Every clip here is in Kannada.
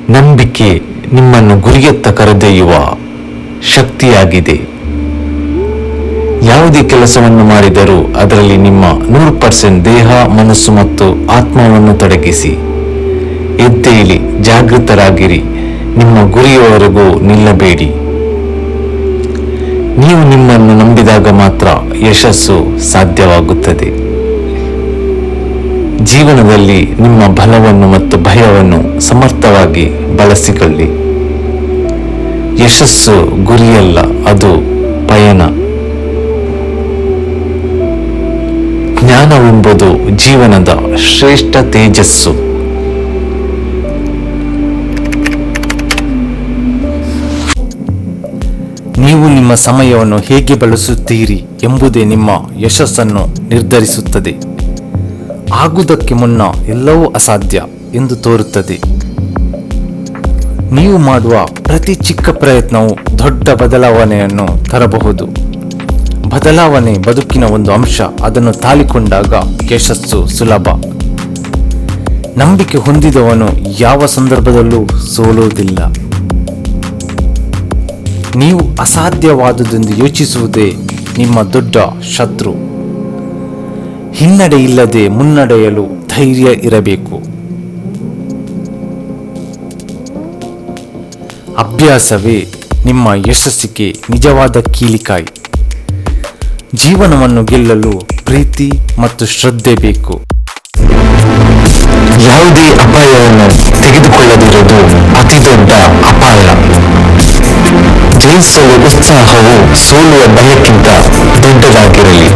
ನಂಬಿಕೆ ನಿಮ್ಮನ್ನು ಗುರಿಯತ್ತ ಕರೆದೊಯ್ಯುವ ಶಕ್ತಿಯಾಗಿದೆ. ಯಾವುದೇ ಕೆಲಸವನ್ನು ಮಾಡಿದರೂ ಅದರಲ್ಲಿ ನಿಮ್ಮ 100% ದೇಹ, ಮನಸ್ಸು ಮತ್ತು ಆತ್ಮವನ್ನು ತೊಡಗಿಸಿ. ಎದ್ದೇಳಿ, ಜಾಗೃತರಾಗಿರಿ, ನಿಮ್ಮ ಗುರಿಯವರೆಗೂ ನಿಲ್ಲಬೇಡಿ. ನೀವು ನಿಮ್ಮನ್ನು ನಂಬಿದಾಗ ಮಾತ್ರ ಯಶಸ್ಸು ಸಾಧ್ಯವಾಗುತ್ತದೆ. ಜೀವನದಲ್ಲಿ ನಿಮ್ಮ ಬಲವನ್ನು ಮತ್ತು ಭಯವನ್ನು ಸಮರ್ಥವಾಗಿ ಬಳಸಿಕೊಳ್ಳಿ. ಯಶಸ್ಸು ಗುರಿಯಲ್ಲ, ಅದು ಪಯಣ. ಜ್ಞಾನವೆಂಬುದು ಜೀವನದ ಶ್ರೇಷ್ಠ ತೇಜಸ್ಸು. ನೀವು ನಿಮ್ಮ ಸಮಯವನ್ನು ಹೇಗೆ ಬಳಸುತ್ತೀರಿ ಎಂಬುದೇ ನಿಮ್ಮ ಯಶಸ್ಸನ್ನು ನಿರ್ಧರಿಸುತ್ತದೆ. ಆಗುವುದಕ್ಕೆ ಮುನ್ನ ಎಲ್ಲವೂ ಅಸಾಧ್ಯ ಎಂದು ತೋರುತ್ತದೆ. ನೀವು ಮಾಡುವ ಪ್ರತಿ ಚಿಕ್ಕ ಪ್ರಯತ್ನವು ದೊಡ್ಡ ಬದಲಾವಣೆಯನ್ನು ತರಬಹುದು. ಬದಲಾವಣೆ ಬದುಕಿನ ಒಂದು ಅಂಶ. ಅದನ್ನು ತಾಳಿಕೊಂಡಾಗ ಯಶಸ್ಸು ಸುಲಭ. ನಂಬಿಕೆ ಹೊಂದಿದವನು ಯಾವ ಸಂದರ್ಭದಲ್ಲೂ ಸೋಲುವುದಿಲ್ಲ. ನೀವು ಅಸಾಧ್ಯವಾದುದೆಂದು ಯೋಚಿಸುವುದೇ ನಿಮ್ಮ ದೊಡ್ಡ ಶತ್ರು. ಹಿನ್ನಡೆ ಇಲ್ಲದೆ ಮುನ್ನಡೆಯಲು ಧೈರ್ಯ ಇರಬೇಕು. ಅಭ್ಯಾಸವೇ ನಿಮ್ಮ ಯಶಸ್ಸಿಗೆ ನಿಜವಾದ ಕೀಲಿಕಾಯಿ. ಜೀವನವನ್ನು ಗೆಲ್ಲಲು ಪ್ರೀತಿ ಮತ್ತು ಶ್ರದ್ಧೆ ಬೇಕು. ಯಾವುದೇ ಅಪಾಯವನ್ನು ತೆಗೆದುಕೊಳ್ಳದಿರುವುದು ಅತಿ ದೊಡ್ಡ ಅಪಾಯ. ಜಯಿಸಲು ಉತ್ಸಾಹವು ಸೋಲುವ ಭಯಕ್ಕಿಂತ ದೊಡ್ಡದಾಗಿರಲಿ.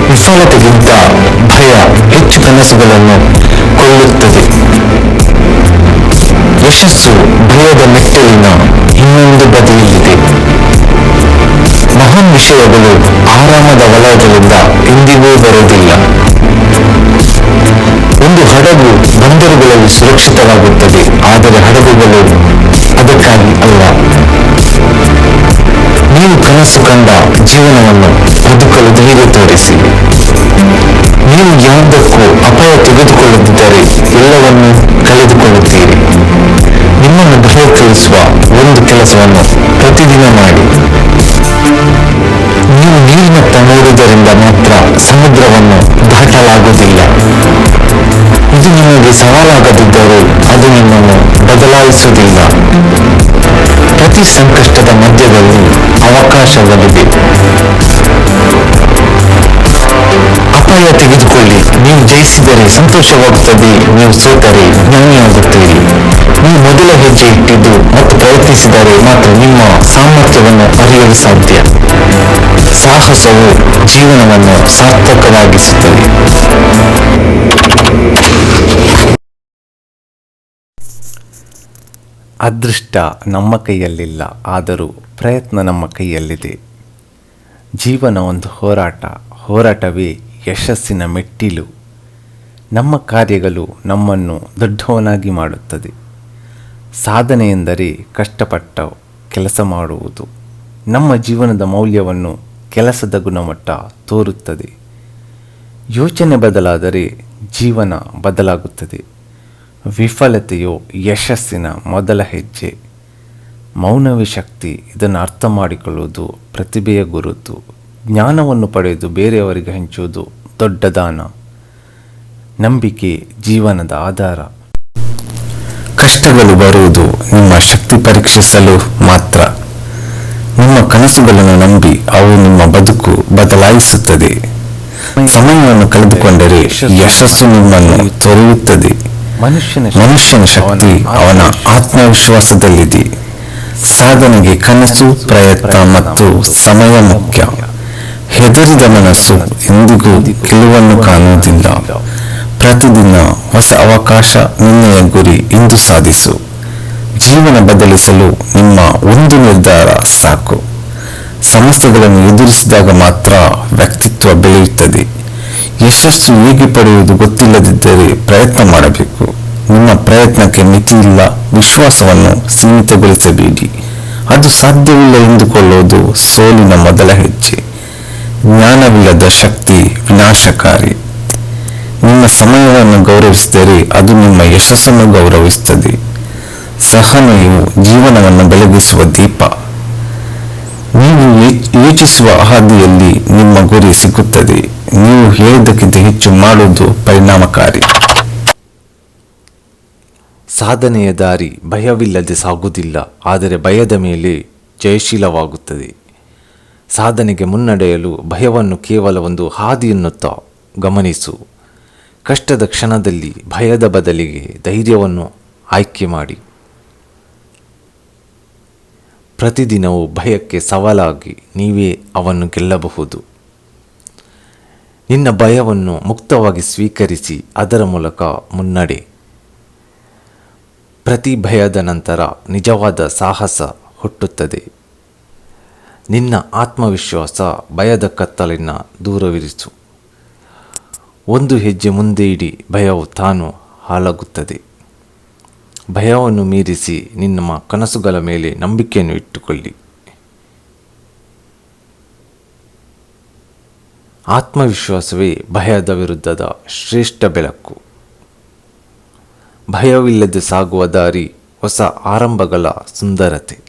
ವಿಫಲತೆಗಿಂತ ಭಯ ಹೆಚ್ಚು ಕನಸುಗಳನ್ನು ಕೊಲ್ಲುತ್ತದೆ. ಯಶಸ್ಸು ಭಯದ ಮೆಟ್ಟಿಲಿನ ಇನ್ನೊಂದು ಬದಿಯಲ್ಲಿದೆ. ಮಹಾನ್ ವಿಷಯಗಳು ಆರಾಮದ ವಲಯಗಳಿಂದ ಎಂದಿಗೂ ಬರುವುದಿಲ್ಲ. ಒಂದು ಹಡಗು ಬಂದರುಗಳಲ್ಲಿ ಸುರಕ್ಷಿತವಾಗುತ್ತದೆ, ಆದರೆ ಹಡಗುಗಳು ಅದಕ್ಕಾಗಿ ಅಲ್ಲ. ನೀವು ಕನಸು ಕಂಡ ಜೀವನವನ್ನು ಬದುಕಲು ಧೈರ್ಯ ತೋರಿಸಿ. ನೀವು ಯಾವುದಕ್ಕೂ ಅಪಾಯ ತೆಗೆದುಕೊಳ್ಳದಿದ್ದರೆ ಎಲ್ಲವನ್ನೂ ಕಳೆದುಕೊಳ್ಳುತ್ತೀರಿ. ನಿಮ್ಮನ್ನು ಭಯಗೊಳಿಸುವ ಒಂದು ಕೆಲಸವನ್ನು ಪ್ರತಿದಿನ ಮಾಡಿ. ನೀವು ನೀರಿನತ್ತ ನೋಡುವುದರಿಂದ ಮಾತ್ರ ಸಮುದ್ರವನ್ನು ದಾಟಲಾಗುವುದಿಲ್ಲ. ಇದು ನಿಮಗೆ ಸವಾಲಾಗದಿದ್ದರೂ ಅದು ನಿಮ್ಮನ್ನು ಬದಲಾಯಿಸುವುದಿಲ್ಲ. ಪ್ರತಿ ಸಂಕಷ್ಟದ ಮಧ್ಯದಲ್ಲಿ ಅವಕಾಶಗಳಿವೆ. ಅಪಾಯ ತೆಗೆದುಕೊಳ್ಳಿ. ನೀವು ಜಯಿಸಿದರೆ ಸಂತೋಷವಾಗುತ್ತದೆ, ನೀವು ಸೋತರೆ ಜ್ಞಾನಿಯಾಗುತ್ತೀರಿ. ನೀವು ಮೊದಲ ಹೆಜ್ಜೆ ಇಟ್ಟಿದ್ದು ಮತ್ತು ಪ್ರಯತ್ನಿಸಿದರೆ ಮಾತ್ರ ನಿಮ್ಮ ಸಾಮರ್ಥ್ಯವನ್ನು ಅರಿಯಲು ಸಾಧ್ಯ. ಸಾಹಸವು ಜೀವನವನ್ನು ಸಾರ್ಥಕವಾಗಿಸುತ್ತದೆ. ಅದೃಷ್ಟ ನಮ್ಮ ಕೈಯಲ್ಲಿಲ್ಲ, ಆದರೂ ಪ್ರಯತ್ನ ನಮ್ಮ ಕೈಯಲ್ಲಿದೆ. ಜೀವನ ಒಂದು ಹೋರಾಟ. ಹೋರಾಟವೇ ಯಶಸ್ಸಿನ ಮೆಟ್ಟಿಲು. ನಮ್ಮ ಕಾರ್ಯಗಳು ನಮ್ಮನ್ನು ದೊಡ್ಡವನಾಗಿ ಮಾಡುತ್ತದೆ. ಸಾಧನೆ ಎಂದರೆ ಕಷ್ಟಪಟ್ಟ ಕೆಲಸ ಮಾಡುವುದು. ನಮ್ಮ ಜೀವನದ ಮೌಲ್ಯವನ್ನು ಕೆಲಸದ ಗುಣಮಟ್ಟ ತೋರುತ್ತದೆ. ಯೋಚನೆ ಬದಲಾದರೆ ಜೀವನ ಬದಲಾಗುತ್ತದೆ. ವಿಫಲತೆಯು ಯಶಸ್ಸಿನ ಮೊದಲ ಹೆಜ್ಜೆ. ಮೌನವೇ ಶಕ್ತಿ. ಇದನ್ನು ಅರ್ಥ ಮಾಡಿಕೊಳ್ಳುವುದು ಪ್ರತಿಭೆಯ ಗುರುತು. ಜ್ಞಾನವನ್ನು ಪಡೆದು ಬೇರೆಯವರಿಗೆ ಹಂಚುವುದು ದೊಡ್ಡ ದಾನ. ನಂಬಿಕೆ ಜೀವನದ ಆಧಾರ. ಕಷ್ಟಗಳು ಬರುವುದು ನಿಮ್ಮ ಶಕ್ತಿ ಪರೀಕ್ಷಿಸಲು ಮಾತ್ರ. ನಿಮ್ಮ ಕನಸುಗಳನ್ನು ನಂಬಿ ಅವು ನಿಮ್ಮ ಬದುಕು ಬದಲಾಯಿಸುತ್ತದೆ. ಸಮಯವನ್ನು ಕಳೆದುಕೊಂಡರೆ ಯಶಸ್ಸು ನಿಮ್ಮನ್ನು ತೊರೆಯುತ್ತದೆ. ಮನುಷ್ಯನ ಶಕ್ತಿ ಅವನ ಆತ್ಮವಿಶ್ವಾಸದಲ್ಲಿದೆ. ಸಾಧನೆಗೆ ಕನಸು, ಪ್ರಯತ್ನ ಮತ್ತು ಸಮಯ ಮುಖ್ಯ. ಹೆದರಿದ ಮನಸ್ಸು ಎಂದಿಗೂ ಗೆಲುವನ್ನು ಕಾಣುವುದಿಲ್ಲ. ಪ್ರತಿದಿನ ಹೊಸ ಅವಕಾಶ. ನಿನ್ನೆಯ ಗುರಿ ಇಂದು ಸಾಧಿಸು. ಜೀವನ ಬದಲಿಸಲು ನಿಮ್ಮ ಒಂದು ನಿರ್ಧಾರ ಸಾಕು. ಸಮಸ್ಯೆಗಳನ್ನು ಎದುರಿಸಿದಾಗ ಮಾತ್ರ ವ್ಯಕ್ತಿತ್ವ ಬೆಳೆಯುತ್ತದೆ. ಯಶಸ್ಸು ಹೇಗೆ ಪಡೆಯುವುದು ಗೊತ್ತಿಲ್ಲದಿದ್ದರೆ ಪ್ರಯತ್ನ ಮಾಡಬೇಕು. ನಿಮ್ಮ ಪ್ರಯತ್ನಕ್ಕೆ ಮಿತಿ ಇಲ್ಲ. ವಿಶ್ವಾಸವನ್ನು ಸೀಮಿತಗೊಳಿಸಬೇಡಿ. ಅದು ಸಾಧ್ಯವಿಲ್ಲ ಎಂದುಕೊಳ್ಳುವುದು ಸೋಲಿನ ಮೊದಲ ಹೆಜ್ಜೆ. ಜ್ಞಾನವಿಲ್ಲದ ಶಕ್ತಿ ವಿನಾಶಕಾರಿ. ನಿಮ್ಮ ಸಮಯವನ್ನು ಗೌರವಿಸಿದರೆ ಅದು ನಿಮ್ಮ ಯಶಸ್ಸನ್ನು ಗೌರವಿಸುತ್ತದೆ. ಸಹನೆಯು ಜೀವನವನ್ನು ಬೆಳಗಿಸುವ ದೀಪ. ನೀವು ಯೋಚಿಸುವ ಹಾದಿಯಲ್ಲಿ ನಿಮ್ಮ ಗುರಿ ಸಿಗುತ್ತದೆ. ನೀವು ಹೇಳಿದ್ದಕ್ಕಿಂತ ಹೆಚ್ಚು ಮಾಡುವುದು ಪರಿಣಾಮಕಾರಿ. ಸಾಧನೆಯ ದಾರಿ ಭಯವಿಲ್ಲದೆ ಸಾಗುವುದಿಲ್ಲ, ಆದರೆ ಭಯದ ಮೇಲೆ ಜಯಶೀಲವಾಗುತ್ತದೆ. ಸಾಧನೆಗೆ ಮುನ್ನಡೆಯಲು ಭಯವನ್ನು ಕೇವಲ ಒಂದು ಹಾದಿ ಎನ್ನುತ್ತಾ ಗಮನಿಸು. ಕಷ್ಟದ ಕ್ಷಣದಲ್ಲಿ ಭಯದ ಬದಲಿಗೆ ಧೈರ್ಯವನ್ನು ಆಯ್ಕೆ ಮಾಡಿ. ಪ್ರತಿದಿನವೂ ಭಯಕ್ಕೆ ಸವಾಲಾಗಿ ನೀವೇ ಅವನ್ನು ಗೆಲ್ಲಬಹುದು. ನಿನ್ನ ಭಯವನ್ನು ಮುಕ್ತವಾಗಿ ಸ್ವೀಕರಿಸಿ ಅದರ ಮೂಲಕ ಮುನ್ನಡೆ. ಪ್ರತಿ ಭಯದ ನಂತರ ನಿಜವಾದ ಸಾಹಸ ಹುಟ್ಟುತ್ತದೆ. ನಿನ್ನ ಆತ್ಮವಿಶ್ವಾಸ ಭಯದ ಕತ್ತಲಿನ ದೂರವಿರಿಸು. ಒಂದು ಹೆಜ್ಜೆ ಮುಂದೆ ಇಡಿ, ಭಯವು ತಾನು ಹಾಳಾಗುತ್ತದೆ. ಭಯವನ್ನು ಮೀರಿಸಿ ನಿಮ್ಮ ಕನಸುಗಳ ಮೇಲೆ ನಂಬಿಕೆಯನ್ನು ಇಟ್ಟುಕೊಳ್ಳಿ. ಆತ್ಮವಿಶ್ವಾಸವೇ ಭಯದ ವಿರುದ್ಧದ ಶ್ರೇಷ್ಠ ಬೆಳಕು. ಭಯವಿಲ್ಲದೆ ಸಾಗುವ ದಾರಿ ಹೊಸ ಆರಂಭಗಳ ಸುಂದರತೆ.